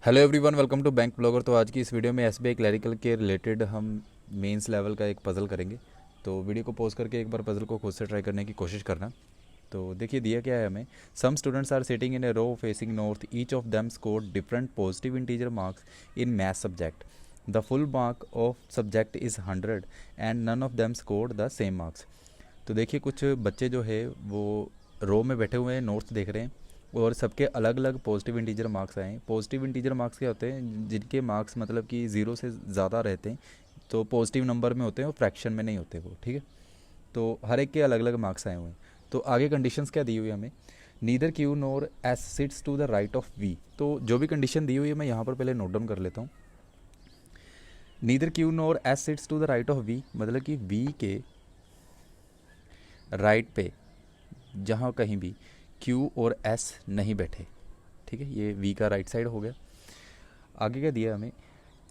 Hello everyone, welcome to bank blogger. तो आज की इस वीडियो में एसबीआई क्लरिकल के रिलेटेड हम मेंस लेवल का एक पज़ल करेंगे। तो वीडियो को पॉज करके एक बार पज़ल को खुद से ट्राई करने की कोशिश करना। तो देखिए दिया क्या है हमें। Some students are sitting in a row facing north, each of them scored different positive integer marks in math subject. The full mark of subject is 100 and none of them scored the same marks. तो देखिए कुछ बच्चे जो है वो रो में बैठे हुए हैं, नोट्स देख रहे हैं और सबके अलग अलग पॉजिटिव इंटीजर मार्क्स आए हैं। पॉजिटिव इंटीजर मार्क्स क्या होते हैं? जिनके मार्क्स मतलब कि 0 से ज़्यादा रहते हैं, तो पॉजिटिव नंबर में होते हैं, वो फ्रैक्शन में नहीं होते वो, ठीक है। तो हर एक के अलग अलग मार्क्स आए हुए हैं। तो आगे कंडीशंस क्या दी हुई है हमें? Neither Q nor S sits to the right of V. तो जो भी कंडीशन दी हुई है मैं यहाँ पर पहले नोट डाउन कर लेता हूँ। Neither Q nor S sits to the right of V मतलब कि वी के राइट पे जहाँ कहीं भी Q और S नहीं बैठे, ठीक है। ये V का राइट साइड हो गया। आगे क्या दिया हमें?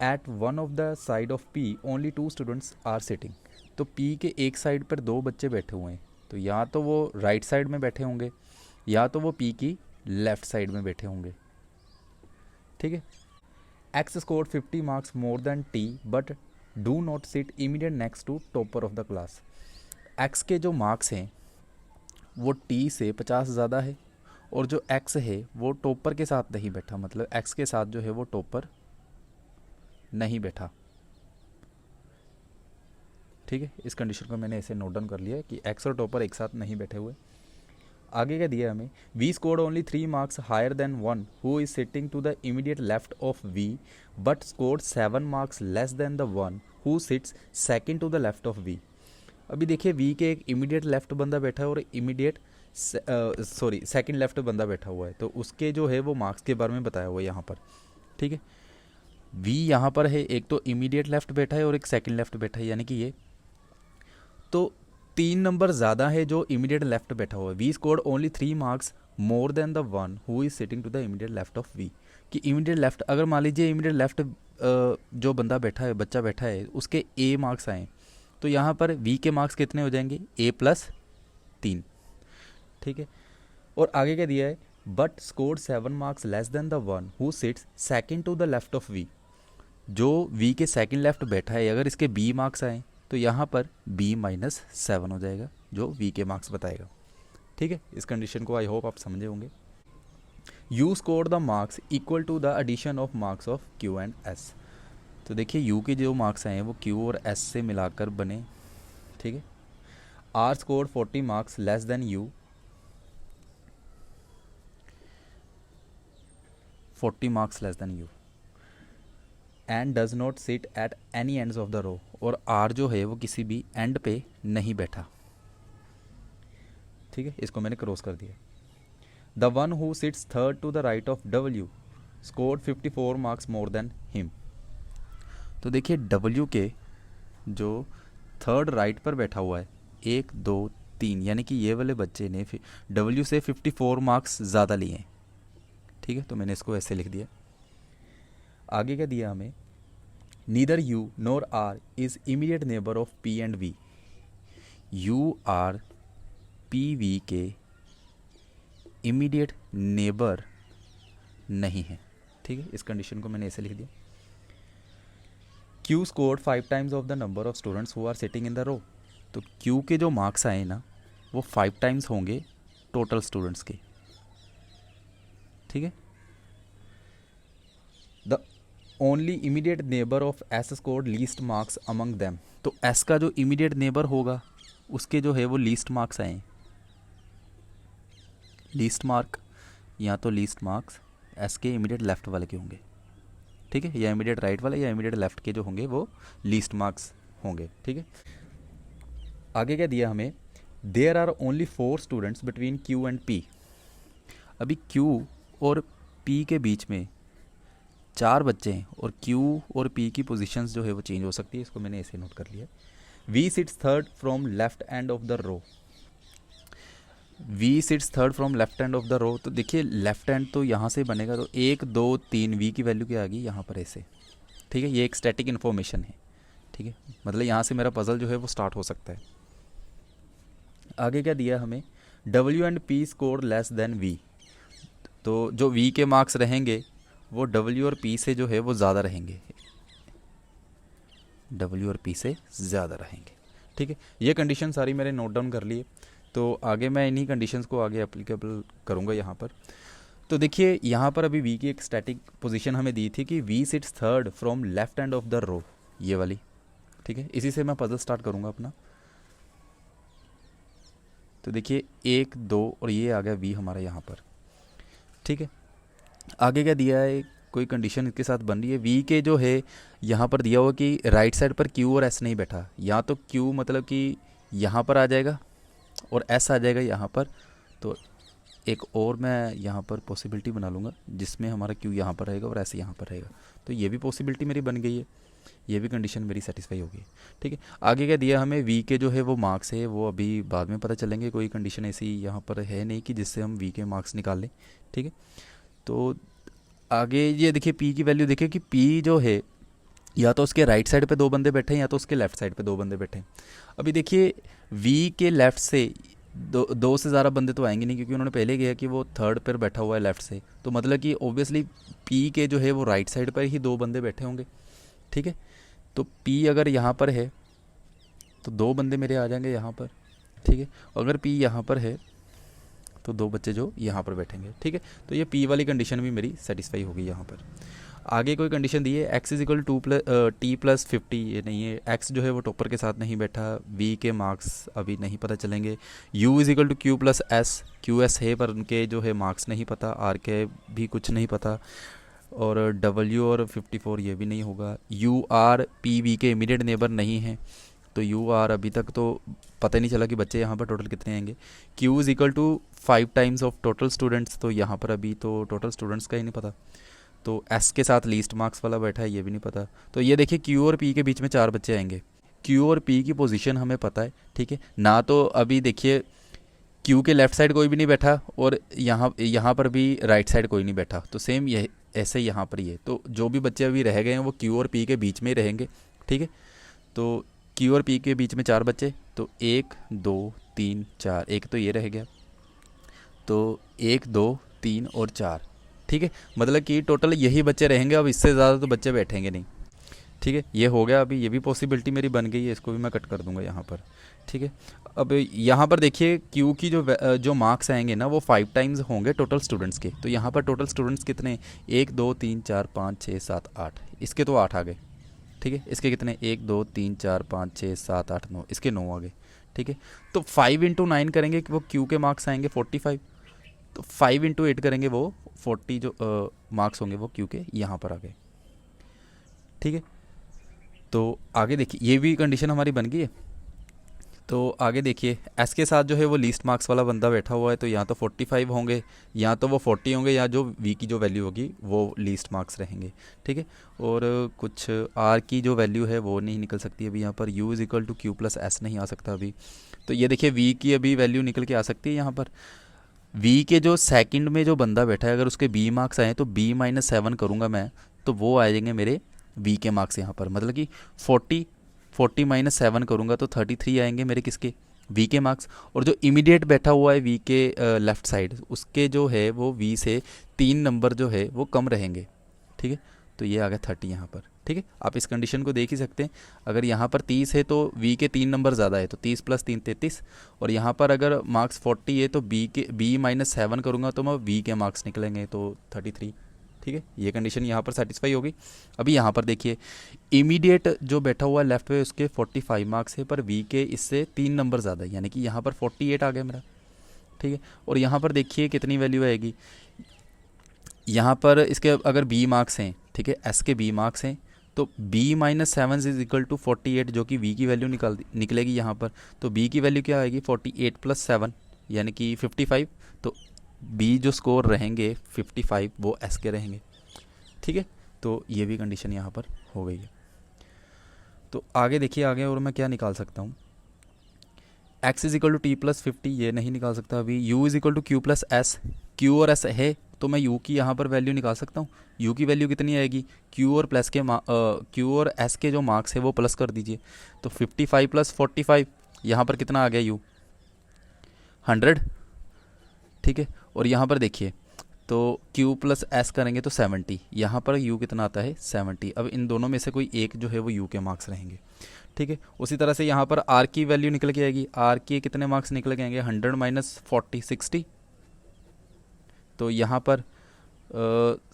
At one of the side of P only 2 students are sitting. तो P के एक साइड पर 2 बच्चे बैठे हुए हैं, तो या तो वो राइट साइड में बैठे होंगे या तो वो P की लेफ्ट साइड में बैठे होंगे, ठीक है। X scored 50 marks more than T but do not sit immediate next to topper of the class. X के जो मार्क्स हैं वो T से 50 ज़्यादा है और जो X है वो टॉपर के साथ नहीं बैठा, मतलब X के साथ जो है वो टॉपर नहीं बैठा, ठीक है। इस कंडीशन को मैंने ऐसे नोट डाउन कर लिया है कि X और टॉपर एक साथ नहीं बैठे हुए। आगे क्या दिया हमें? V scored only 3 marks higher than one who is sitting to the immediate left of V but scored 7 marks less than the one who sits second to the left of V. अभी देखिए we के एक immediate left बंदा बैठा है और immediate second left बंदा बैठा हुआ है, तो उसके जो है वो मार्क्स के बारे में बताया हुआ है यहाँ पर, ठीक है। वी यहाँ पर है, एक तो इमीडिएट लेफ्ट बैठा है और एक सेकंड लेफ्ट बैठा है, यानी कि ये तो 3 नंबर ज़्यादा है जो इमीडिएट लेफ्ट बैठा हुआ है। V scored only 3 marks more than the one who is sitting to the immediate left of V. कि इमीडिएट लेफ्ट, अगर मान लीजिए इमीडिएट लेफ्ट जो बंदा बैठा है, बच्चा बैठा है, उसके ए मार्क्स आए, तो यहाँ पर वी के मार्क्स कितने हो जाएंगे? A+3, ठीक है। और आगे क्या दिया है? But scored 7 marks less than the one who sits second to the left of V. जो वी के सेकेंड लेफ्ट बैठा है, अगर इसके बी मार्क्स आए तो यहाँ पर B-7 हो जाएगा, जो वी के मार्क्स बताएगा, ठीक है। इस कंडीशन को आई होप आप समझे होंगे। U scored the marks equal to the addition of marks of Q and S। तो देखिए यू के जो मार्क्स आए हैं वो Q और S से मिलाकर बने, ठीक है। R scored 40 marks less than U, 40 marks less than U and does not sit at any ends of the row. और आर जो है वो किसी भी एंड पे नहीं बैठा, ठीक है। इसको मैंने क्रॉस कर दिया। The one who sits third to the right of W scored 54 marks more than him. तो देखिए W के जो थर्ड राइट पर बैठा हुआ है, 1 2 3, यानी कि ये वाले बच्चे ने W से 54 मार्क्स ज़्यादा लिए हैं, ठीक है। तो मैंने इसको ऐसे लिख दिया। आगे क्या दिया हमें? Neither U NOR R is immediate neighbour of P and V। U R P V के इमीडिएट नेबर नहीं है, ठीक है। इस कंडीशन को मैंने ऐसे लिख दिया। Q scored 5 times of the number of students who are sitting in the row. तो Q के जो मार्क्स आए ना वो 5 टाइम्स होंगे टोटल स्टूडेंट्स के, ठीक है। The only immediate neighbour of S scored least marks among them. तो S का जो इमीडिएट नेबर होगा उसके जो है वो लीस्ट मार्क्स आए। लीस्ट मार्क या तो लीस्ट मार्क्स S के इमीडिएट लेफ्ट वाले के होंगे, ठीक है, या इमीडिएट राइट वाले या इमीडिएट लेफ्ट के जो होंगे वो लीस्ट मार्क्स होंगे, ठीक है। आगे क्या दिया हमें? There are only 4 students between Q and P। अभी Q और P के बीच में 4 बच्चे हैं और Q और P की पोजीशंस जो है वो चेंज हो सकती है। इसको मैंने ऐसे नोट कर लिया। V sits third from left end of the row. V sits third from left end of the row. तो देखिए लेफ्ट एंड तो यहाँ से बनेगा, तो 1 2 3 V की वैल्यू क्या आ गई यहाँ पर ऐसे, ठीक है। ये एक स्टैटिक इन्फॉर्मेशन है, ठीक है, मतलब यहाँ से मेरा पजल जो है वो स्टार्ट हो सकता है। आगे क्या दिया हमें? W and P score less than V। तो जो V के मार्क्स रहेंगे वो W और P से जो है वो ज़्यादा रहेंगे, W और P से ज़्यादा रहेंगे। ठीक है, ये कंडीशन सारी मैंने नोट डाउन कर लिए। तो आगे मैं इन्हीं कंडीशंस को आगे एप्लीकेबल करूँगा यहाँ पर। तो देखिए यहाँ पर अभी V की एक स्टैटिक पोजीशन हमें दी थी कि V sits third from left end of the row, ये वाली। ठीक है, इसी से मैं पजल स्टार्ट करूँगा अपना। तो देखिए 1 2 और ये आ गया V हमारा यहाँ पर। ठीक है, आगे क्या दिया है, कोई कंडीशन इसके साथ बन रही है। V के जो है यहाँ पर दिया हुआ कि राइट साइड पर Q और S नहीं बैठा, या तो Q मतलब कि यहाँ पर आ जाएगा और S आ जाएगा यहाँ पर। तो एक और मैं यहाँ पर पॉसिबिलिटी बना लूँगा जिसमें हमारा Q यहाँ पर रहेगा और S यहाँ पर रहेगा। तो ये भी पॉसिबिलिटी मेरी बन गई है, ये भी कंडीशन मेरी सेटिस्फाई होगी। ठीक है, आगे क्या दिया हमें, V के जो है वो मार्क्स है वो अभी बाद में पता चलेंगे, कोई कंडीशन ऐसी यहाँ पर है नहीं कि जिससे हम V के मार्क्स निकाल लें। ठीक है, तो आगे ये देखिए P की वैल्यू देखिए कि P जो है या तो उसके राइट साइड पे 2 बंदे बैठे हैं या तो उसके लेफ्ट साइड पे 2 बंदे बैठे हैं। अभी देखिए V के लेफ्ट से दो से ज़्यादा बंदे तो आएंगे नहीं, क्योंकि उन्होंने पहले किया कि वो थर्ड पर बैठा हुआ है लेफ्ट से, तो मतलब कि ऑब्वियसली P के जो है वो राइट साइड पर ही 2 बंदे बैठे होंगे। ठीक है, तो P अगर यहाँ पर है तो 2 बंदे मेरे आ जाएंगे यहाँ पर। ठीक है, अगर P यहाँ पर है तो 2 बच्चे जो यहाँ पर बैठेंगे। ठीक है, तो ये P वाली कंडीशन भी मेरी सेटिस्फाई होगी यहाँ पर। आगे कोई कंडीशन दी है x is equal to T plus 50, ये नहीं है, x जो है वो टॉपर के साथ नहीं बैठा, V के मार्क्स अभी नहीं पता चलेंगे। u is equal to Q plus S, Q S है पर उनके जो है मार्क्स नहीं पता, R के भी कुछ नहीं पता, और W और 54 ये भी नहीं होगा। U R P V के इमीडिएट नेबर नहीं है, तो U R अभी तक तो पता ही नहीं चला कि बच्चे यहाँ पर टोटल कितने आएंगे। Q is equal to 5 times of total students, तो यहाँ पर अभी तो टोटल स्टूडेंट्स का ही नहीं पता। तो S के साथ लीस्ट मार्क्स वाला बैठा है, ये भी नहीं पता। तो ये देखिए Q और P के बीच में 4 बच्चे आएंगे, Q और P की पोजीशन हमें पता है। ठीक है ना, तो अभी देखिए Q के लेफ्ट साइड कोई भी नहीं बैठा और यहाँ पर भी राइट साइड कोई नहीं बैठा, तो सेम ये ऐसे यहाँ पर ही है। तो जो भी बच्चे अभी रह गए हैं वो Q और P के बीच में ही रहेंगे। ठीक है, तो Q और P के बीच में 4 बच्चे, तो 1 2 3 4, एक तो ये रह गया, तो 1 2 3 और 4। ठीक है, मतलब कि टोटल यही बच्चे रहेंगे, अब इससे ज़्यादा तो बच्चे बैठेंगे नहीं। ठीक है, ये हो गया, अभी ये भी पॉसिबिलिटी मेरी बन गई है, इसको भी मैं कट कर दूंगा यहाँ पर। ठीक है, अब यहाँ पर देखिए Q की जो मार्क्स आएंगे ना वो 5 टाइम्स होंगे टोटल स्टूडेंट्स के। तो यहाँ पर टोटल स्टूडेंट्स कितने, 1 2 3 4 5 6 7 8, इसके तो 8 आ गए। ठीक है, इसके कितने, 1 2 3 4 5 6 7 8 9, इसके 9 आ गए। ठीक है, तो 5 इंटू 9 करेंगे कि वो Q के मार्क्स आएंगे 45, तो 5 इंटू 8 करेंगे वो 40 जो मार्क्स होंगे वो Q के यहाँ पर आ गए। ठीक है, तो आगे देखिए ये भी कंडीशन हमारी बन गई है। तो आगे देखिए S के साथ जो है वो लीस्ट मार्क्स वाला बंदा बैठा हुआ है, तो या तो 45 होंगे या तो वो 40 होंगे, या जो V की जो वैल्यू होगी वो लीस्ट मार्क्स रहेंगे। ठीक है, और कुछ R की जो वैल्यू है वो नहीं निकल सकती अभी यहाँ पर, U is equal to Q plus S नहीं आ सकता अभी। तो ये देखिए V की अभी वैल्यू निकल के आ सकती है यहाँ पर। V के जो सेकंड में जो बंदा बैठा है अगर उसके B मार्क्स आए तो B-7 करूँगा मैं, तो वो आ जाएंगे मेरे V के मार्क्स यहाँ पर, मतलब कि 40 -7 करूँगा तो 33 आएंगे मेरे किसके, V के मार्क्स। और जो इमीडिएट बैठा हुआ है V के लेफ़्ट साइड, उसके जो है वो V से 3 नंबर जो है वो कम रहेंगे। ठीक है, तो ये आ गया 30 यहाँ पर। ठीक है, आप इस कंडीशन को देख ही सकते हैं, अगर यहाँ पर 30 है तो V के 3 नंबर ज़्यादा है, तो 30 + 3 33, और यहाँ पर अगर मार्क्स 40 है तो B-7 करूँगा तो मैं V के मार्क्स निकलेंगे तो 33। ठीक है, ये कंडीशन यहाँ पर सेटिस्फाई होगी। अभी यहाँ पर देखिए इमीडिएट जो बैठा हुआ है लेफ्ट पे उसके 45 मार्क्स है, पर V के इससे 3 नंबर ज़्यादा है, यानी कि यहाँ पर 48 आ गया मेरा। ठीक है, और यहाँ पर देखिए कितनी वैल्यू आएगी, यहाँ पर इसके अगर B मार्क्स हैं, ठीक है, S के B मार्क्स हैं, तो B-7 इज इक्वल टू 48, जो कि V की वैल्यू निकलेगी यहाँ पर। तो B की वैल्यू क्या आएगी, 48 + 7 यानी कि 55। तो B जो स्कोर रहेंगे 55 वो S के रहेंगे। ठीक है, तो ये भी कंडीशन यहाँ पर हो गई है। तो आगे देखिए आगे और मैं क्या निकाल सकता हूँ, x is equal to T plus 50 ये नहीं निकाल सकता अभी। u is equal to Q plus S, Q और S है तो मैं u की यहाँ पर वैल्यू निकाल सकता हूँ। u की वैल्यू कितनी आएगी, Q और S के जो मार्क्स है वो प्लस कर दीजिए, तो 55 + 45 यहाँ पर कितना आ गया u, 100। ठीक है, और यहाँ पर देखिए तो Q प्लस S करेंगे तो 70, यहाँ पर U कितना आता है 70। अब इन दोनों में से कोई एक जो है वो U के मार्क्स रहेंगे, ठीक है। उसी तरह से यहाँ पर R की वैल्यू निकल के आएगी, R के कितने मार्क्स निकल के आएंगे 100 माइनस 40 60, तो यहाँ पर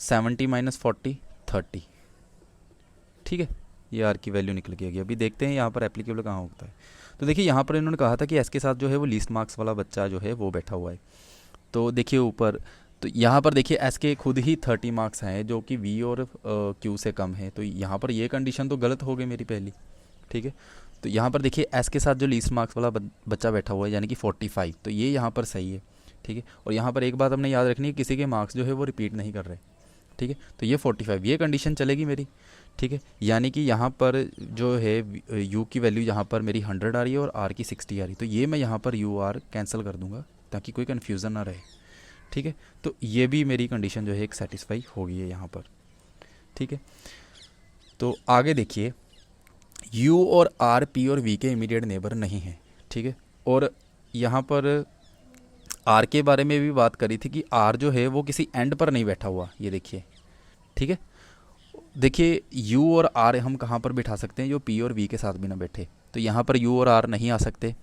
70 माइनस 40 30, ठीक है। ये आर की वैल्यू निकल के आएगी। अभी देखते हैं यहाँ पर एप्लीकेबल कहाँ होता है। तो देखिए यहाँ पर इन्होंने कहा था कि एस के साथ जो है वो लीस्ट मार्क्स वाला बच्चा जो है वो बैठा हुआ है। तो देखिए ऊपर, तो यहाँ पर देखिए एस के खुद ही 30 मार्क्स हैं जो कि वी और क्यू से कम है। तो यहाँ पर ये कंडीशन तो गलत हो गई मेरी पहली, ठीक है। तो यहाँ पर देखिए एस के साथ जो लीस्ट मार्क्स वाला बच्चा बैठा हुआ है यानी कि 45, तो ये यहाँ पर सही है, ठीक है। और यहाँ पर एक बात हमने याद रखनी है, किसी के मार्क्स जो है वो रिपीट नहीं कर रहे, ठीक है। तो ये 45 ये कंडीशन चलेगी मेरी, ठीक है। यानी कि यहाँ पर जो है u की वैल्यू यहाँ पर मेरी 100 आ रही है और r की 60 आ रही है। तो ये मैं यहाँ पर u r कैंसिल कर दूंगा ताकि कोई कन्फ्यूज़न ना रहे, ठीक है। तो ये भी मेरी कंडीशन जो है एक सेटिस्फाई हो गई है यहाँ पर, ठीक है। तो आगे देखिए, u और r p और v के इमीडिएट नेबर नहीं हैं, ठीक है। और यहाँ पर r के बारे में भी बात करी थी कि r जो है वो किसी एंड पर नहीं बैठा हुआ, ये देखिए, ठीक है। देखिए u और r हम कहाँ पर बिठा सकते हैं, जो p और v के साथ भी ना बैठे। तो यहाँ पर u और r नहीं आ सकते,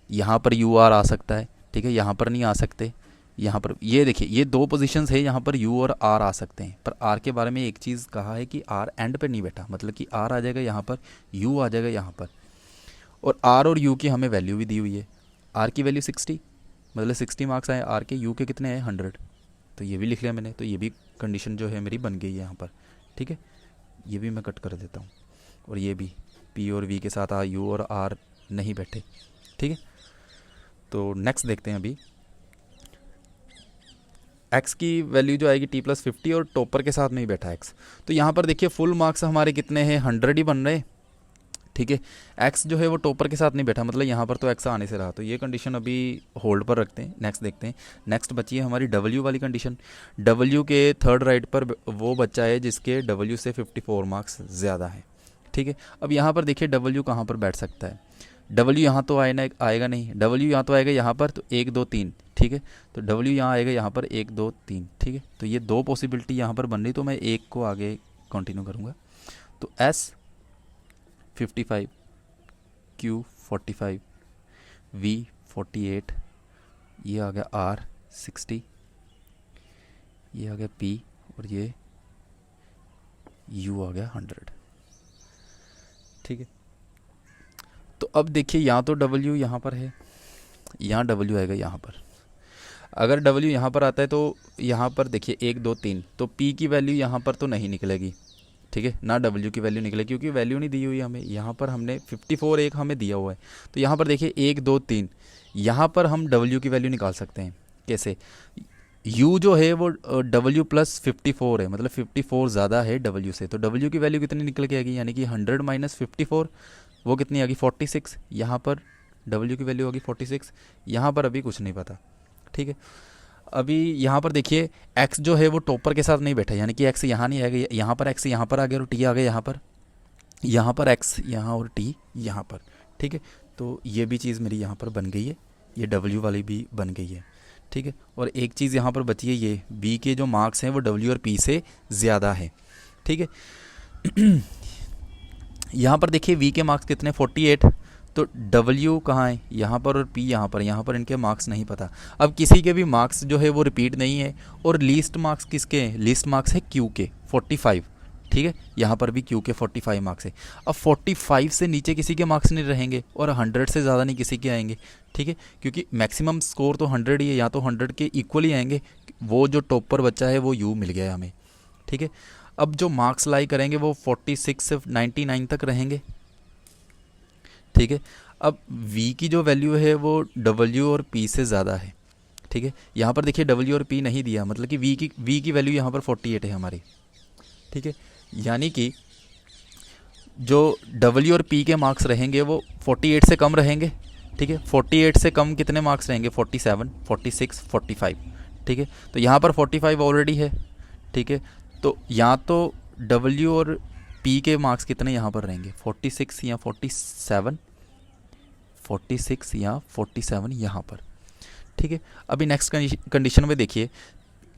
यहाँ पर u r आ सकता है, ठीक है। यहाँ पर नहीं आ सकते, यहाँ पर ये देखिए ये दो पोजीशंस है, यहाँ पर u और r आ सकते हैं। पर r के बारे में एक चीज़ कहा है कि r एंड पे नहीं बैठा, मतलब कि r आ जाएगा यहाँ पर, u आ जाएगा यहाँ पर। और r और u की हमें वैल्यू भी दी हुई है, r की वैल्यू 60, मतलब 60 मार्क्स आए, r के, u के कितने हैं 100। तो ये भी लिख लिया मैंने। तो ये भी कंडीशन जो है मेरी बन गई है यहाँ पर, ठीक है। ये भी मैं कट कर देता हूँ। और ये भी p और v के साथ u और r नहीं बैठे, ठीक है। तो नेक्स्ट देखते हैं अभी, x की वैल्यू जो आएगी t प्लस 50 और टॉपर के साथ नहीं बैठा x। तो यहाँ पर देखिए फुल मार्क्स हमारे कितने हैं 100 ही बन रहे, ठीक है। x जो है वो टॉपर के साथ नहीं बैठा, मतलब यहाँ पर तो x आने से रहा। तो ये कंडीशन अभी होल्ड पर रखते हैं, नेक्स्ट देखते हैं। नेक्स्ट बची है हमारी w वाली कंडीशन। w के थर्ड राइट पर वो बच्चा है जिसके w से 54 मार्क्स ज़्यादा है, ठीक है। अब यहाँ पर देखिए w कहाँ पर बैठ सकता है, w यहाँ तो आएगा नहीं, w यहाँ तो आएगा यहाँ पर, तो 1 2 3, ठीक है। तो w यहाँ आएगा यहाँ पर 1 2 3, ठीक है। तो ये दो पॉसिबिलिटी यहाँ पर बन रही, तो मैं एक को आगे कंटिन्यू करूँगा। तो s 55, Q 45, V 48, ये आ गया R 60, ये आ गया P और ये U आ गया 100, ठीक है। तो अब देखिए यहाँ तो W यहाँ पर है, यहाँ W आएगा यहाँ पर। अगर W यहाँ पर आता है तो यहाँ पर देखिए 1 2 3, तो P की वैल्यू यहाँ पर तो नहीं निकलेगी, ठीक है ना। W की वैल्यू निकले क्योंकि वैल्यू नहीं दी हुई हमें, यहाँ पर हमने 54 एक हमें दिया हुआ है। तो यहाँ पर देखिए 1 2 3, यहाँ पर हम W की वैल्यू निकाल सकते हैं। कैसे, U जो है वो W प्लस 54 है, मतलब 54 ज़्यादा है W से। तो W की वैल्यू कितनी निकल के आएगी, यानी कि 100 माइनस 54, वो कितनी आ गई 46। यहाँ पर W की वैल्यू होगी 46, यहाँ पर अभी कुछ नहीं पता, ठीक है। अभी यहाँ पर देखिए x जो है वो टॉपर के साथ नहीं बैठा, यानी कि x यहाँ नहीं आएगा, यहाँ पर x यहाँ पर आ गया और t आ गया यहाँ पर x यहाँ और t यहाँ पर, ठीक है। तो ये भी चीज़ मेरी यहाँ पर बन गई है, ये w वाली भी बन गई है, ठीक है। और एक चीज़ यहाँ पर बची है, ये b के जो मार्क्स हैं वो w और p से ज़्यादा है, ठीक है। यहाँ पर देखिए v के मार्क्स कितने 48, तो W कहाँ है यहाँ पर और P यहाँ पर इनके मार्क्स नहीं पता। अब किसी के भी मार्क्स जो है वो रिपीट नहीं है, और लीस्ट मार्क्स किसके हैं, लीस्ट मार्क्स है Q के 45, ठीक है। यहाँ पर भी Q के 45 मार्क्स है। अब 45 से नीचे किसी के मार्क्स नहीं रहेंगे और 100 से ज़्यादा नहीं किसी के आएंगे, ठीक है, क्योंकि मैक्सिमम स्कोर तो 100 ही है, या तो 100 के इक्वल ही आएंगे। वो जो टॉपर बच्चा है वो U मिल गया है हमें, ठीक है। अब जो मार्क्स लाई करेंगे वो 46 से 99 तक रहेंगे, ठीक है। अब v की जो वैल्यू है वो w और p से ज़्यादा है, ठीक है। यहाँ पर देखिए w और p नहीं दिया, मतलब कि v की वैल्यू यहाँ पर 48 है हमारी, ठीक है। यानी कि जो w और p के मार्क्स रहेंगे वो 48 से कम रहेंगे, ठीक है। 48 से कम कितने मार्क्स रहेंगे 47, 46, 45, ठीक है। तो यहाँ पर 45 ऑलरेडी है, ठीक है। तो यहाँ तो w और p के मार्क्स कितने यहाँ पर रहेंगे 46 या 47, 46 या 47 यहाँ पर, ठीक है। अभी नेक्स्ट कंडीशन में देखिए,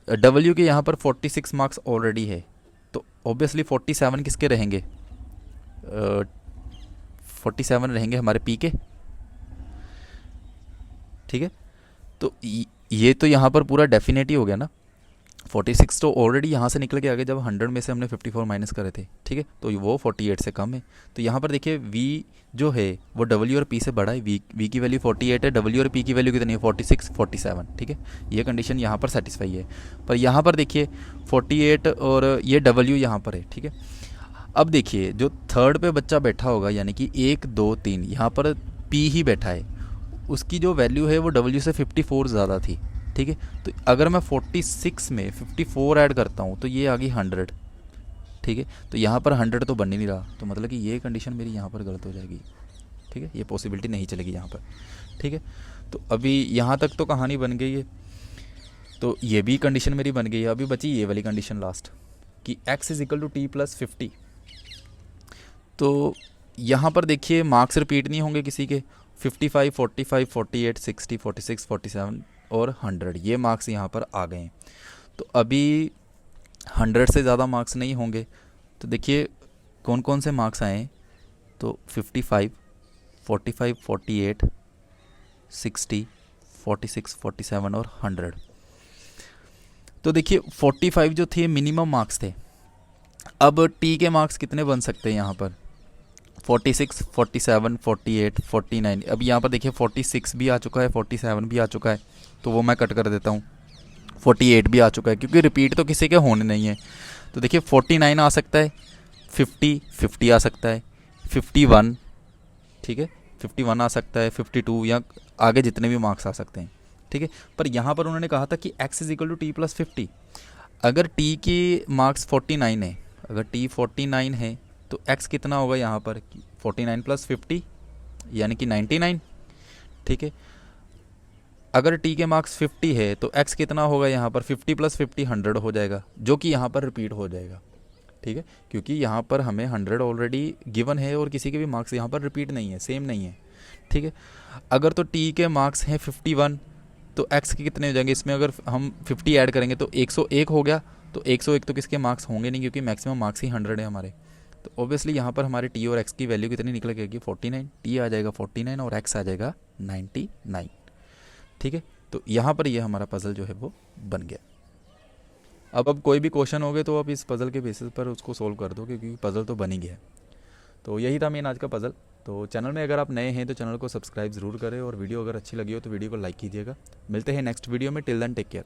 डब्ल्यू के यहाँ पर 46 मार्क्स ऑलरेडी है, तो ऑब्वियसली 47 किसके रहेंगे, 47 रहेंगे हमारे पी के, ठीक है। तो ये तो यहाँ पर पूरा डेफिनेट ही हो गया ना, 46 तो ऑलरेडी यहाँ से निकल के आ गए जब 100 में से हमने 54 माइनस करे थे, ठीक है, तो वो 48 से कम है। तो यहाँ पर देखिए V जो है वो W और P से बड़ा है, V की वैल्यू 48 है, W और P की वैल्यू कितनी है 46 47, ठीक है, ये कंडीशन यहाँ पर सेटिस्फाई है। पर यहाँ पर देखिए 48 और ये W यहाँ पर है, ठीक है। अब देखिए जो थर्ड पे बच्चा बैठा होगा यानी कि 1 2 3 यहाँ पर P ही बैठा है, उसकी जो वैल्यू है वो W से 54 ज़्यादा थी, ठीक है। तो अगर मैं 46 में 54 ऐड करता हूँ तो ये आ गई 100, ठीक है। तो यहाँ पर 100 तो बन ही नहीं रहा, तो मतलब कि ये कंडीशन मेरी यहाँ पर गलत हो जाएगी, ठीक है, ये पॉसिबिलिटी नहीं चलेगी यहाँ पर, ठीक है। तो अभी यहाँ तक तो कहानी बन गई है, तो ये भी कंडीशन मेरी बन गई है। अभी बची ये वाली कंडीशन लास्ट कि x is equal to T plus 50। तो यहाँ पर देखिए मार्क्स रिपीट नहीं होंगे किसी के, 55 45 48 60 46 47 और 100 ये मार्क्स यहाँ पर आ गए हैं। तो अभी 100 से ज़्यादा मार्क्स नहीं होंगे। तो देखिए कौन कौन से मार्क्स आए हैं, तो 55 45 48 60 46 47 और 100। तो देखिए 45 जो थे मिनिमम मार्क्स थे। अब टी के मार्क्स कितने बन सकते हैं यहाँ पर, 46 47 48 49। अब यहाँ पर देखिए 46 भी आ चुका है, 47 भी आ चुका है, तो वो मैं कट कर देता हूँ। 48 भी आ चुका है क्योंकि रिपीट तो किसी के होने नहीं है। तो देखिए 49 आ सकता है, 50 आ सकता है, 51, ठीक है, 51 आ सकता है, 52 या आगे जितने भी मार्क्स आ सकते हैं, ठीक है। पर यहाँ पर उन्होंने कहा था कि x is equal to T plus 50। अगर t के मार्क्स 49 है, अगर t 49 है तो x कितना होगा यहाँ पर 49 प्लस 50 यानी कि 99, ठीक है। अगर t के मार्क्स 50 है तो x कितना होगा यहाँ पर 50 प्लस 50 100 हो जाएगा, जो कि यहाँ पर रिपीट हो जाएगा, ठीक है, क्योंकि यहाँ पर हमें 100 ऑलरेडी गिवन है और किसी के भी मार्क्स यहाँ पर रिपीट नहीं है, सेम नहीं है, ठीक है। अगर तो t के मार्क्स हैं 51 तो x के कितने हो जाएंगे, इसमें अगर हम 50 ऐड करेंगे तो 101 हो गया। तो 101 तो किसके मार्क्स होंगे नहीं क्योंकि मैक्सिमम मार्क्स ही 100 है हमारे। तो ऑब्वियसली यहाँ पर हमारे t और x की वैल्यू कितनी निकल गई 49, t आ जाएगा 49 और x आ जाएगा 99, ठीक है। तो यहाँ पर ये हमारा पज़ल जो है वो बन गया। अब कोई भी क्वेश्चन हो गए तो आप इस पज़ल के बेसिस पर उसको सोल्व कर दो क्योंकि पज़ल तो बन ही गया है। तो यही था मेन आज का पज़ल। तो चैनल में अगर आप नए हैं तो चैनल को सब्सक्राइब ज़रूर करें और वीडियो अगर अच्छी लगी हो तो वीडियो को लाइक कीजिएगा। मिलते हैं नेक्स्ट वीडियो में, टिल देन टेक केयर।